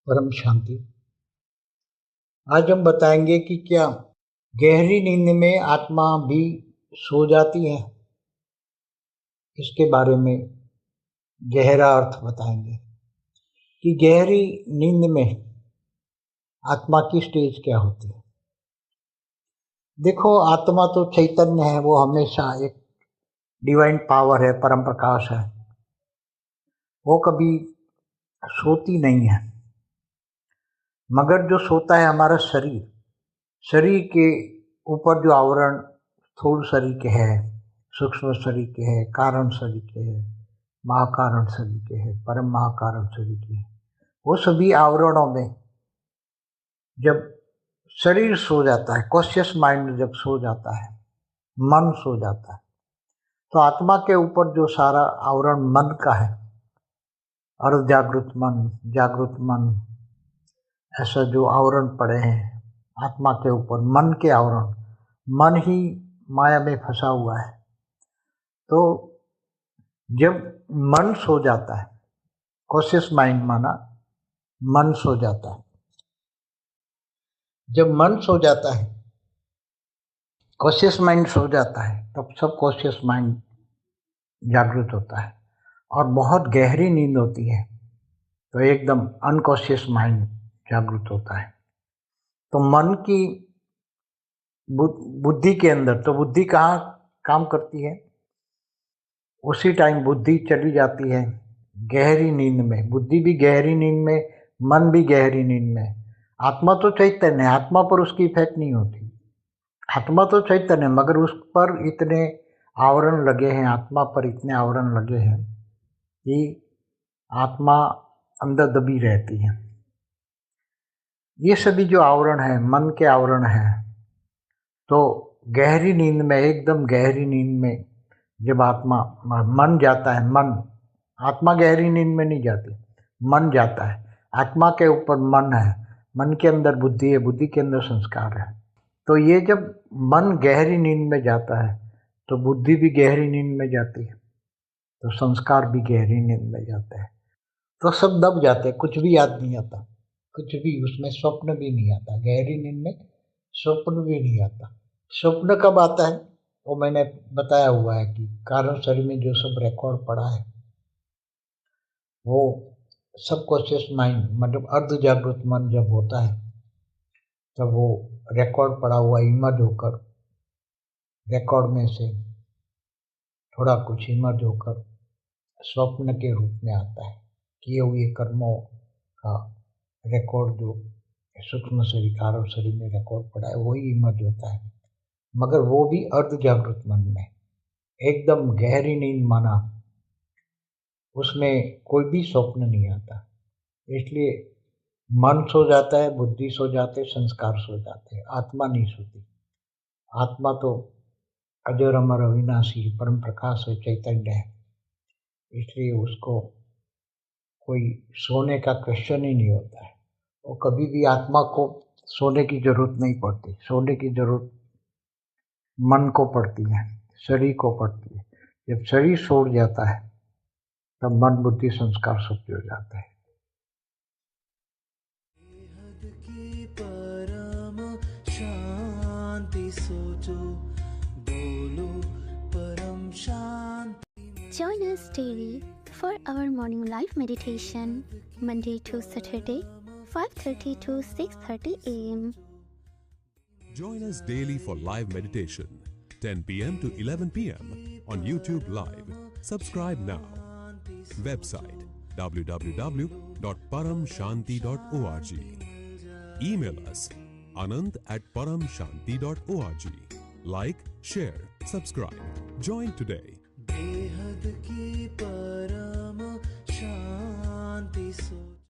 परम शांति। आज हम बताएंगे कि क्या गहरी नींद में आत्मा भी सो जाती है। इसके बारे में गहरा अर्थ बताएंगे कि गहरी नींद में आत्मा की स्टेज क्या होती है। देखो, आत्मा तो चैतन्य है, वो हमेशा एक डिवाइन पावर है, परम प्रकाश है। वो कभी सोती नहीं है, मगर जो सोता है हमारा शरीर। शरीर के ऊपर जो आवरण स्थूल शरीर के है, सूक्ष्म शरीर के है, कारण शरीर के है, महाकारण शरीर के है, परम महाकारण शरीर के है, वो सभी आवरणों में जब शरीर सो जाता है, कॉन्शियस माइंड जब सो जाता है, मन सो जाता है, तो आत्मा के ऊपर जो सारा आवरण मन का है, अर्ध जागृत मन, जागृत मन, ऐसा जो आवरण पड़े हैं आत्मा के ऊपर, मन के आवरण, मन ही माया में फंसा हुआ है। तो जब मन सो जाता है, कॉन्शियस माइंड माना, मन सो जाता है। जब मन सो जाता है, कॉन्शियस माइंड सो जाता है, तब सब कॉन्शियस माइंड जागृत होता है और बहुत गहरी नींद होती है, तो एकदम अनकॉन्शियस माइंड जागृत होता है। तो मन की बुद्धि के अंदर, तो बुद्धि कहाँ काम करती है? उसी टाइम बुद्धि चली जाती है गहरी नींद में। बुद्धि भी गहरी नींद में, मन भी गहरी नींद में। आत्मा तो चैतन्य है, आत्मा पर उसकी इफेक्ट नहीं होती। आत्मा तो चैतन्य है, मगर उस पर इतने आवरण लगे हैं, आत्मा पर इतने आवरण लगे हैं कि आत्मा अंदर दबी रहती है। ये सभी जो आवरण है, मन के आवरण हैं, तो गहरी नींद में, एकदम गहरी नींद में जब आत्मा, मन जाता है, मन, आत्मा गहरी नींद में नहीं जाती, मन जाता है। आत्मा के ऊपर मन है, मन के अंदर बुद्धि है, बुद्धि के अंदर संस्कार है। तो ये जब मन गहरी नींद में जाता है, तो बुद्धि भी गहरी नींद में जाती है, तो संस्कार भी गहरी नींद में जाते हैं। तो सब दब जाते हैं, कुछ भी याद नहीं आता, कुछ भी, उसमें स्वप्न भी नहीं आता। गहरी नींद में स्वप्न भी नहीं आता। स्वप्न कब आता है वो मैंने बताया हुआ है कि कारण शरीर में जो सब रिकॉर्ड पड़ा है, वो सबकॉन्शियस माइंड, मतलब अर्ध जागृत मन जब होता है, तब वो रिकॉर्ड पड़ा हुआ इमर्ज होकर, रिकॉर्ड में से थोड़ा कुछ इमर्ज होकर स्वप्न के रूप में आता है। किए हुए कर्मों का रिकॉर्ड जो सूक्ष्म शरीर, कारण शरीर में रिकॉर्ड पड़ा है, वही इमर्ज होता है, मगर वो भी अर्ध जागृत मन में, एकदम गहरी नींद माना, उसमें कोई भी स्वप्न नहीं आता। इसलिए मन सो जाता है, बुद्धि सो जाते, संस्कार सो जाते, आत्मा नहीं सोती। आत्मा तो अजर अमर अविनाशी परम प्रकाश है, चैतन्य है, इसलिए उसको कोई सोने का क्वेश्चन ही नहीं होता है। वो कभी भी, आत्मा को सोने की जरूरत नहीं पड़ती। सोने की जरूरत मन को पड़ती है, शरीर को पड़ती है। जब शरीर सो जाता है, तब मन, बुद्धि, संस्कार सब जो जाता है। परम शांति सोचो, बोलो परम शांति। Join us daily for our morning live meditation, Monday to Saturday, 5:30 to 6:30 a.m. Join us daily for live meditation, 10 p.m. to 11 p.m. on YouTube Live. Subscribe now. Website www.paramshanti.org. Email us anand@paramshanti.org. Like, share, subscribe. Join today. बेहद की परम शांति सो